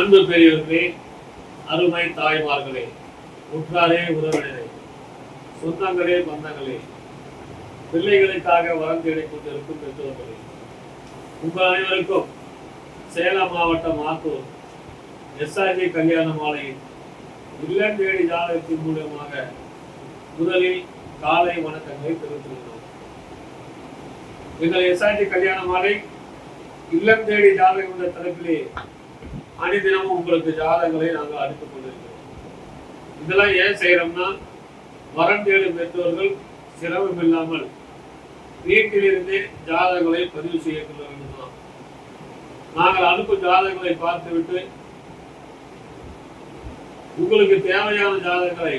அன்பு பெரியவர்களே, அருமை தாய்மார்களே, உற்றாரே உறவினரே, சொந்தங்களே பந்தங்களே, பிள்ளைகளுக்காக வரம் தேடிக் கொண்டிருக்கும் பெற்றோர்களே, உங்கள் அனைவருக்கும் சேலம் மாவட்டம் ஆத்தூர் எஸ்ஆர்ஜி கல்யாண மாலையின் இல்லம் தேடி ஜாதகத்தின் மூலமாக முதலில் காலை வணக்கங்களை தெரிவித்துள்ளோம். எங்கள் எஸ்ஆர்ஜி கல்யாண மாலை இல்லம் தேடி ஜாதகம் என்ற தலைப்பிலே அனைதினமும் உங்களுக்கு ஜாதகங்களை நாங்கள் அனுப்பிக் கொண்டிருக்கிறோம். இதெல்லாம் ஏன் செய்யறோம்னா, வரம் தேடும் பெற்றோர்கள் சிரமம் இல்லாமல் வீட்டிலிருந்தே ஜாதகங்களை பதிவு செய்ய வேண்டும் தான். நாங்கள் அனுப்பும் ஜாதகங்களை பார்த்துவிட்டு உங்களுக்கு தேவையான ஜாதகங்களை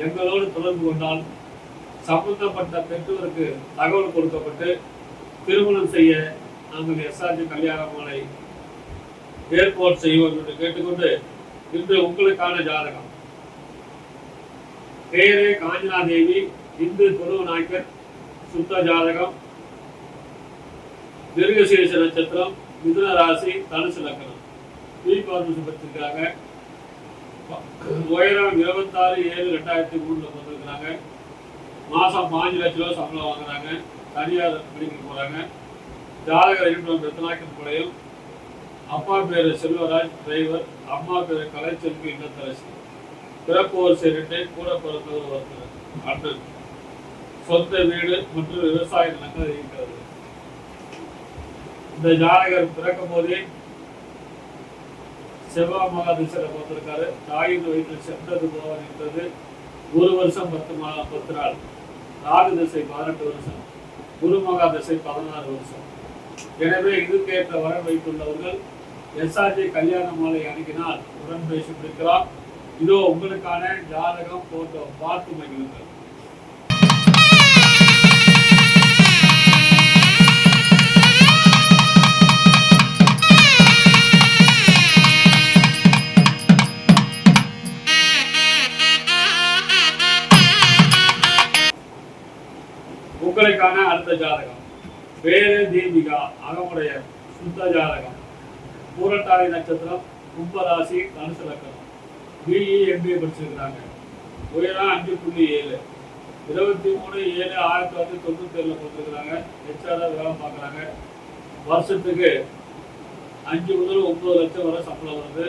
எங்களோடு தொடர்பு கொண்டால் சம்பந்தப்பட்ட பெற்றோருக்கு தகவல் கொடுக்கப்பட்டு திருமணம் செய்ய நாங்கள் எஸ்ஆர்ஜி கல்யாண மாலை ஏற்பாடு செய்வோம் என்று கேட்டுக்கொண்டு, இன்று உங்களுக்கான ஜாதகம். பேரே காஞ்சனா தேவி, இந்து குரு நாயக்கர், சுத்த ஜாதகம், மிருகசீரிஷ நட்சத்திரம், மிதுன ராசி, தனுசு லக்னம். பார்த்து படிச்சிருக்காங்க. உயரம் 26/7/2003 போட்டிருக்கிறாங்க. மாசம் 5 லட்சம் ரூபாய் சம்பளம் வாங்குறாங்க. தனியார் படிக்க போறாங்க. ஜாதகர் இருக்கிற ரத்னாக்கர் குடையும். அப்பா பேரு செல்வராஜ் டிரைவர், அம்மா பேரு கலைச்செல்வி இல்லத்தரசி. பிறப்பு வரிசை 2, கூட பிறந்தவர் ஒருத்தர் அண்ணன். சொந்த வீடு மற்றும் விவசாய நிலங்கள் இருக்கிறது. இந்த ஜாதகர் பிறக்கும் போதே செவ்வாய் மகாதிசையில பார்த்திருக்காரு. தாயின் வயிற்றில் சென்றது போவார் என்றது 1 வருஷம் 10 நாள். ராகு திசை 18 வருஷம், குரு மகாதிசை 16 வருஷம். எனவே இதுக்கேற்ற வரம் வைத்துள்ளவர்கள் எஸ்ஆர்ஜி கல்யாண மாலை அணுகினால் உடன் பேசி பிடிக்கலாம். இதோ உங்களுக்கான ஜாதகம் போட்டோ பார்த்து மகிழுங்கள். உங்களுக்கான அடுத்த ஜாதகம். பேரு தீபிகா, அகமுடைய, சுத்த ஜாதகம். பூரட்டாதி நட்சத்திரம், கும்பராசி, தனுசு லக்னம். பிஇ எம்பிஏ படிச்சிருக்கிறாங்க. உயரம் 5.7, 23/7/1997 போட்டிருக்கிறாங்க. ஹெச்ஆர் வேலை பார்க்குறாங்க. வருஷத்துக்கு 5 முதல் 9 லட்சம் வரை சம்பளம் வருது.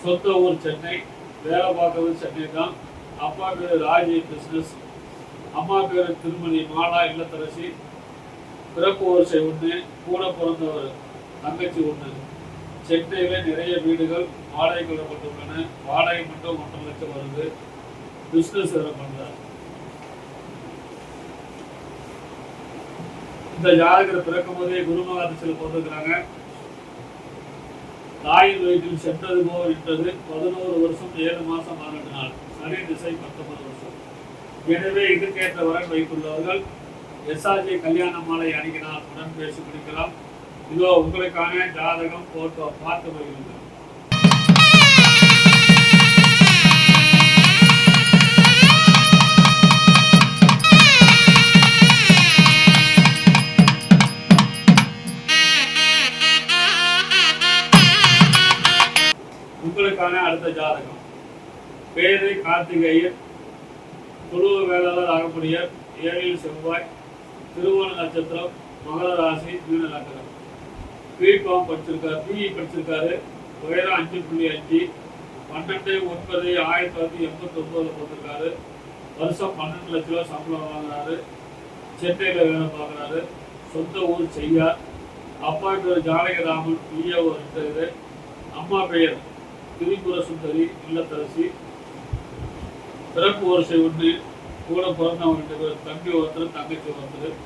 சொந்த ஊர் சென்னை, வேலை பார்க்கறது சென்னை தான். அப்பா பேரு ராஜி பிஸ்னஸ், அம்மா பேரு திருமணி மாலா இல்லத்தரசி. பிறப்பு வரிசை 1, கூட பிறந்தவர் தங்கச்சி 1. சென்னையில நிறைய வீடுகள் வாடகை கொள்ளப்பட்டுள்ளன. வாடகை மட்டும் 1.5 லட்சம் வருது. பிசினஸ் பண்றாரு. இந்த ஜாதகர் பிறக்கும் போதே குருமகாதிசையில் பிறந்திருக்கிறாங்க. தாயின் வயிற்றில் சென்றது போல் விட்டது 11 வருஷம் 7 மாசம் 12 நாள். சனி திசை 19 வருஷம். எனவே இதுக்கேற்ற வரன் வைத்துள்ளவர்கள் எஸ்ஆர்ஜி கல்யாண மாலை அணுகினால் உடன் பேசி பிடிக்கலாம். இதோ உங்களுக்கான ஜாதகம் போட்டோ பார்த்து வருகிறது. உங்களுக்கான அடுத்த ஜாதகம். பேரு கார்த்திகேயன், குழுவ வேளாளர் ஆகக்கூடியர், 7 செவ்வாய், திருவோண நட்சத்திரம், மகர ராசி, மீன லக்னம். பிகாம் படிச்சிருக்காரு, பிஇ படிச்சிருக்காரு. உயரம் 5.5, 12/9/1989 போட்டிருக்காரு. வருஷம் 12 லட்ச ரூபாய் சம்பளம் வாங்குறாரு. சென்னையில வேலை பார்க்குறாரு. சொந்த ஊர் செய்யார். அப்பா பேர் ஜானகிராமன், பிஏஓ இருக்கிறது. அம்மா பெயர் திரிபுர சுந்தரி இல்லத்தரசி. பிறப்பு வரிசை 1, கூட பிறந்தவங்க 2 பேர், தம்பி ஒருத்தர் தங்கச்சி ஒருத்தர்.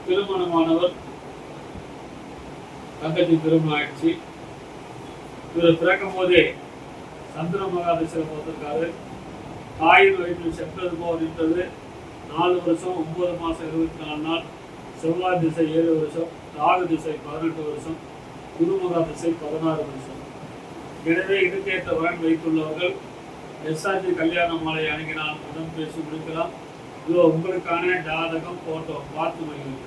திருமணமானவர், தங்கச்சி திருமணம் ஆயிடுச்சு. இவர் பிறக்கும் போதே சந்திர மகாதிசையில் பார்த்திருக்காரு. தாயின் வயிற்றில் சென்றது போல் நின்றது 4 வருஷம் 9 மாசம் 24 நாள். செவ்வாய் திசை 7 வருஷம், ராகு திசை 18 வருஷம், குரு மகாதிசை 16 வருஷம். எனவே இதுக்கேற்ற வரன் வைத்துள்ளவர்கள் எஸ்ஆர்ஜி கல்யாண மாலை அணுகினால் உடன் பேசி முடிக்கலாம். இதோ உங்களுக்கான ஜாதகம் போட்டோ பார்த்து மகிழ்ச்சி.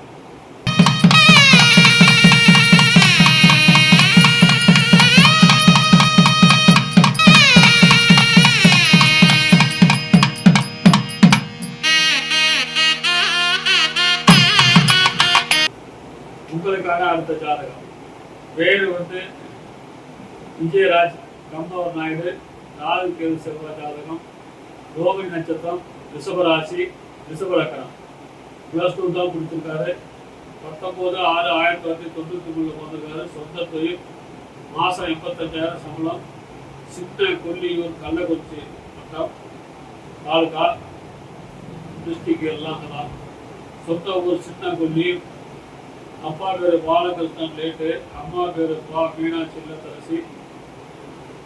உங்களுக்கான அடுத்த ஜாதகம். பேரு வந்து விஜயராஜ், கம்பவர் நாயுடு, ராகு கேது செவ்வாய் ஜாதகம், ரோகிணி நட்சத்திரம், ரிஷபராசி, ரிஷபலக்கணம். +2 தான் கொடுத்துருக்காரு. 19/6/1993 வந்திருக்காரு. சொந்த தொழில், மாதம் 85,000 சம்பளம். சின்ன கொல்லியூர், கள்ளக்குறிச்சி வட்டம், தாலுகா, டிஸ்ட்ரிக்ட் எல்லாம் அங்கதான். சொந்த ஊர் சின்ன கொல்லியூர். அப்பா பேரு பாலகிருஷ்ணன் லேட்டு, அம்மா பேரு மீனாட்சி இல்லத்தரசி.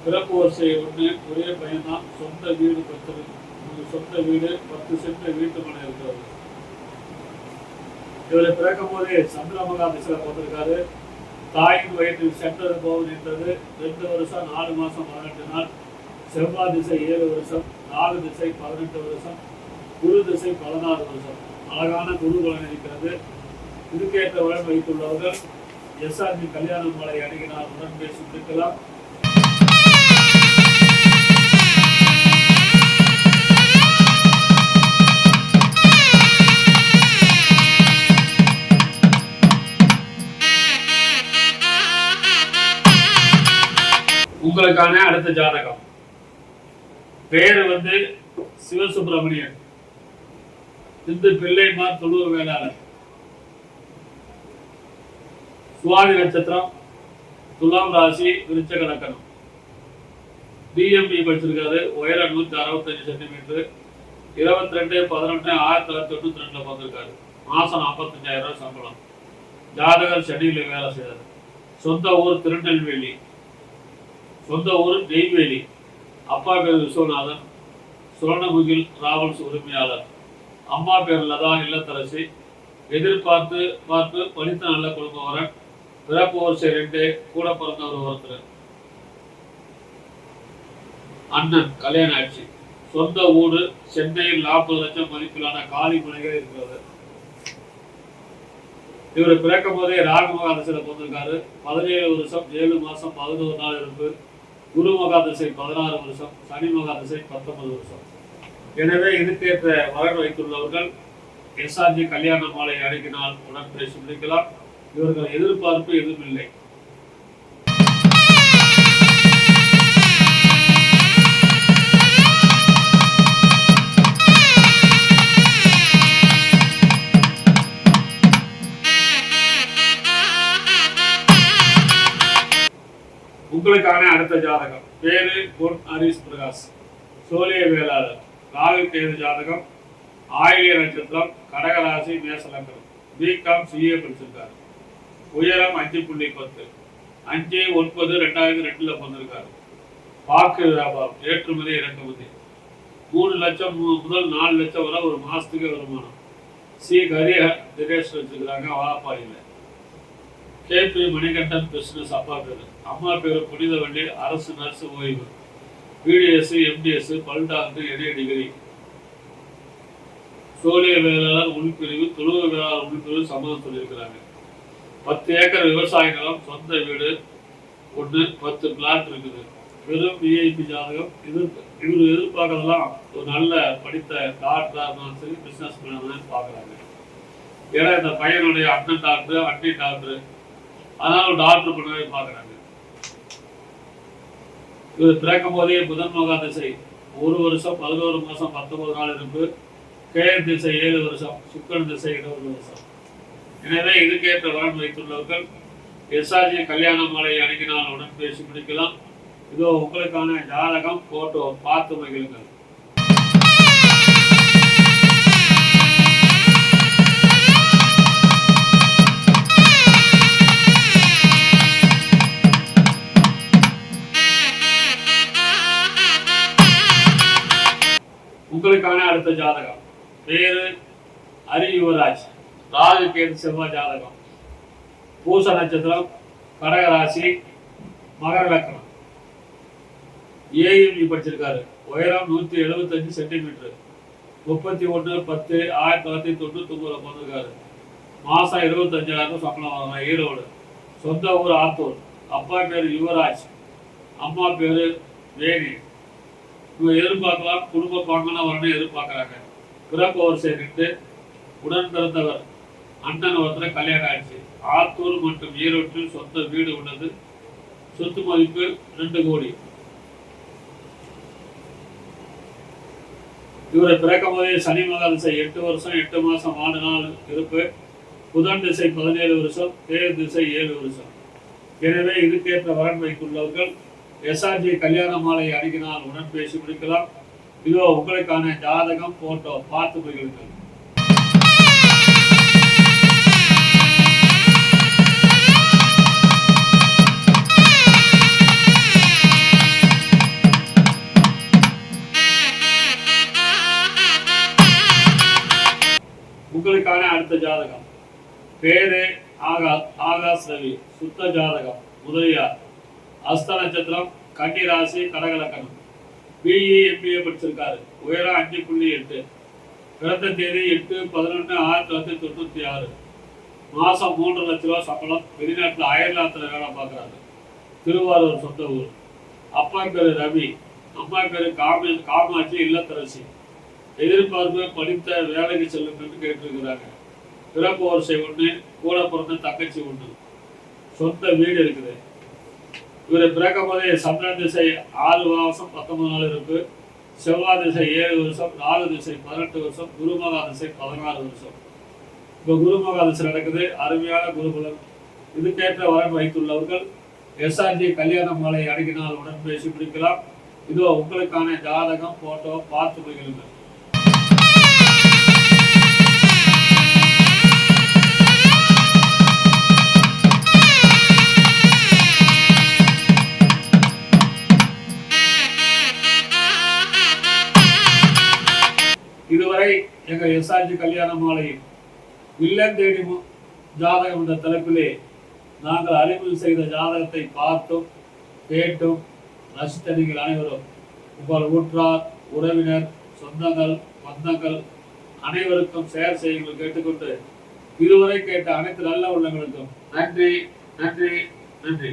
பிறப்பு வரிசை 1, ஒரே பையன்தான். சொந்த வீடு 10 சென்ட் வீட்டு மனை இருக்கிறது. இவரை பிறக்கும் போதே சந்திரமகா திசையில போட்டிருக்காரு. தாயின் வயிற்றில் சென்றது போக நின்றது 2 வருஷம் 4 மாசம் 18 நாள். செவ்வாய் திசை 7 வருஷம், ராகு திசை 18 வருஷம், குரு திசை 16 வருஷம். அழகான குரு பலன் இருக்கிறது. இதுக்கேற்ற வளம் வைத்துள்ளவர்கள் எஸ்ஆர்ஜி கல்யாண மாலை அணுகினால் உடன் பேசி இருக்கலாம். உங்களுக்கான அடுத்த ஜாதகம். பேரு வந்து சிவசுப்பிரமணியன், இந்து பிள்ளைமார் தொழுவ வேளாளர். சுவாதி நட்சத்திரம், துலாம் ராசி, விருச்சக லக்னம். டிஎம்பி படிச்சிருக்காரு. உயரம் 165 சென்டிமீட்டர். 22/11/1992 வந்திருக்காரு. மாசம் 45,000 சம்பளம். ஜாதகர் சென்னையில் வேலை செய்தார். சொந்த ஊர் திருநெல்வேலி, சொந்த ஊர் நெய்வேலி. அப்பா பேர் விஸ்வநாதன், சுரணமுகில் டிராவல்ஸ் உரிமையாளர். அம்மா பேர் லதா இல்லத்தரசி. எதிர்பார்த்து படித்த நல்ல குடும்பவரன். பிறப்பு வரிசை 2, கூட பிறந்தவர் ஒருத்தர். அண்ணன் கல்யாண ஆட்சி. சொந்த ஊடு சென்னையில் 40 லட்சம் மதிப்பிலான காலி மனைகள் இருக்கிறது. இவர் பிறக்கும் போதே ராகு மகாதசையில போட்டிருக்காரு. 17 வருஷம் 7 மாசம் 11 நாள் இருப்பு. குரு மகாதசை 16 வருஷம், சனி மகாதசை 19 வருஷம். எனவே இதுக்கேற்ற வரன் வைத்துள்ளவர்கள் எஸ்ஆர்ஜி கல்யாண மாலை அணுகினால் உடன் பேசி முடிக்கலாம். இவர்கள் எதிர்பார்ப்பு எதுவும் இல்லை. உங்களுக்கான அடுத்த ஜாதகம். பேரு பொன் ஹரிஷ் பிரகாஷ், சோழிய வேளாளர். ராகு கேது ஜாதகம். ஆயிலிய நட்சத்திரம், கடகராசி, மேச லக்னம். பிகாம் சிஏ படிச்சிருக்காரு. உயரம் 5.10, 5/9/2002 பிறந்திருக்காரு. பாக்கு வியாபாரம், ஏற்றுமதி இறக்குமதி. 3 லட்சம் முதல் 4 லட்சம் வரை ஒரு மாசத்துக்கு வருமானம். சி கரிய தினேஷ் வச்சிருக்கிறாங்க வாழப்பாடியில். கேபி மணிகண்டன் பிசினஸ் அப்பா பேரு. அம்மா பேரு புனிதவள்ளி, அரசு நர்ஸ் ஓய்வு. பிடிஎஸ், எம்டிஎஸ், பல்டாக்டர், எரிய டிகிரி. சோழிய வேளாளர் உள்பிரிவு, தொழுவ வேளாளர் உள்பிரிவு சம்மதம் சொல்லியிருக்கிறாங்க. 10 ஏக்கர் விவசாய நிலம், சொந்த வீடு 1, 10 பிளாட் இருக்குது. வெறும் விஐபி ஜாதகம். இவர் எதிர்பார்க்கறதெல்லாம் ஒரு நல்ல படித்த டாக்டரா இருந்தாலும் சரி, பிசினஸ் மேன் பார்க்குறாங்க. ஏன்னா இந்த பையனுடைய அண்ணன் டாக்டர், அண்ணி டாக்டர், அதனால டாக்டர் பண்ணவே பார்க்குறாங்க. இவர் பிறக்கும் போதே புதன் மகாதசை 1 வருஷம் 11 மாசம் 19 நாள் இருப்பு. கேது திசை 7 வருஷம், சுக்கிரன் திசை 20 வருஷம். எனவே இதுக்கேற்ற வரன் வைத்துள்ளவர்கள் எஸ்ஆர்ஜி கல்யாண மாலை அணுகினால் உடன் பேசி முடிக்கலாம். இதோ உங்களுக்கான ஜாதகம், போட்டோ பார்த்து மகிழுங்கள். உங்களுக்கான அடுத்த ஜாதகம். பேரு ஹரி யுவராஜ், ராகு கேது செவ்வாய் ஜாதகம். பூச நட்சத்திரம், கடகராசி, மகர லக்னம். ஏஎம்இ படிச்சிருக்காரு. உயரம் 175 சென்டிமீட்டர். 31/10/1999 பிறந்திருக்காரு. மாசம் 25,000 சம்பளம் வாங்க. ஈரோடு. சொந்த ஊர் ஆத்தூர். அப்பா பேரு யுவராஜ், அம்மா பேரு வேணி. இவங்க எதிர்பார்க்கலாம் குடும்ப பாங்கன வரணும் எதிர்பார்க்கிறாங்க. பிறப்பு வரிசை 2, உடன் பிறந்தவர் அண்ணன் ஒருத்தர் கல்யாணம் ஆயிடுச்சு. ஆத்தூர் மற்றும் ஈரோட்டில் சொந்த வீடு உள்ளது. சொத்து மதிப்பு 2 கோடி. இவரை பிறக்கும் போதே சனி மகா திசை 8 வருஷம் 8 மாசம் 4 நாள் இருப்பு. புதன் திசை 17 வருஷம், கேது திசை 7 வருஷம். எனவே இதுக்கேற்ற வரன் வைத்துள்ளவர்கள் எஸ்ஆர்ஜி கல்யாண மாலை அணுகினால் உடன் பேசி முடிக்கலாம். இதோ உங்களுக்கான ஜாதகம் போட்டோ பார்த்து மகிழுங்கள். உங்களுக்கான அடுத்த ஜாதகம். பேரு ஆகாஷ் ரவி. சுத்த ஜாதகம் முதலியார். அஸ்த நட்சத்திரம், கன்னி ராசி, கடகலக்கணம். பிஇ எம்பிஏ படிச்சிருக்காரு. உயரம் 5.8. பிறந்த தேதி 8/11/1996. மாசம் 3 லட்ச ரூபா சம்பளம். வெளிநாட்டில் அயர்லாந்தில் வேலை பார்க்குறாரு. திருவாரூர் சொந்த ஊர். அப்பா பேரு ரவி, அம்மா பேரு காமாட்சி இல்லத்தரசி. எதிர்பார்ப்பு படித்த வேலைக்கு செல்லும் என்று கேட்டிருக்கிறாங்க. பிறப்பு வரிசை 1, கூட பிறந்த தங்கச்சி 1. சொந்த வீடு இருக்குது. இவரை பிறக்கும் போதே சந்திரன் திசை 6 மாசம் 19 நாள் இருக்கு. செவ்வாய் திசை 7 வருஷம், ராகு திசை 18 வருஷம், குருமகா திசை 16 வருஷம். இப்போ குருமகா திசை நடக்குது. அருமையான குருகுலம். இதுக்கேற்ற வரன் வைத்துள்ளவர்கள் எஸ்ஆர்ஜி கல்யாண மாலை அணுகினால் உடன் பேசி முடிக்கலாம். இதோ உங்களுக்கான ஜாதகம் போட்டோ பார்த்து மகிழுங்கள். இதுவரை எங்கள் எஸ்ஆர்ஜி கல்யாண மாலையில் இல்லம் தேடி ஜாதகம் என்ற தலைப்பிலே நாங்கள் அறிமுகம் செய்த ஜாதகத்தை பார்த்தும் கேட்டும் ரசித்த நீங்கள் அனைவரும் உங்கள் உற்றார், உறவினர், சொந்தங்கள், பந்தங்கள் அனைவருக்கும் ஷேர் செய்யுங்கள் கேட்டுக்கொண்டு இதுவரை கேட்ட அனைத்து நல்ல உள்ளங்களுக்கும் நன்றி நன்றி நன்றி.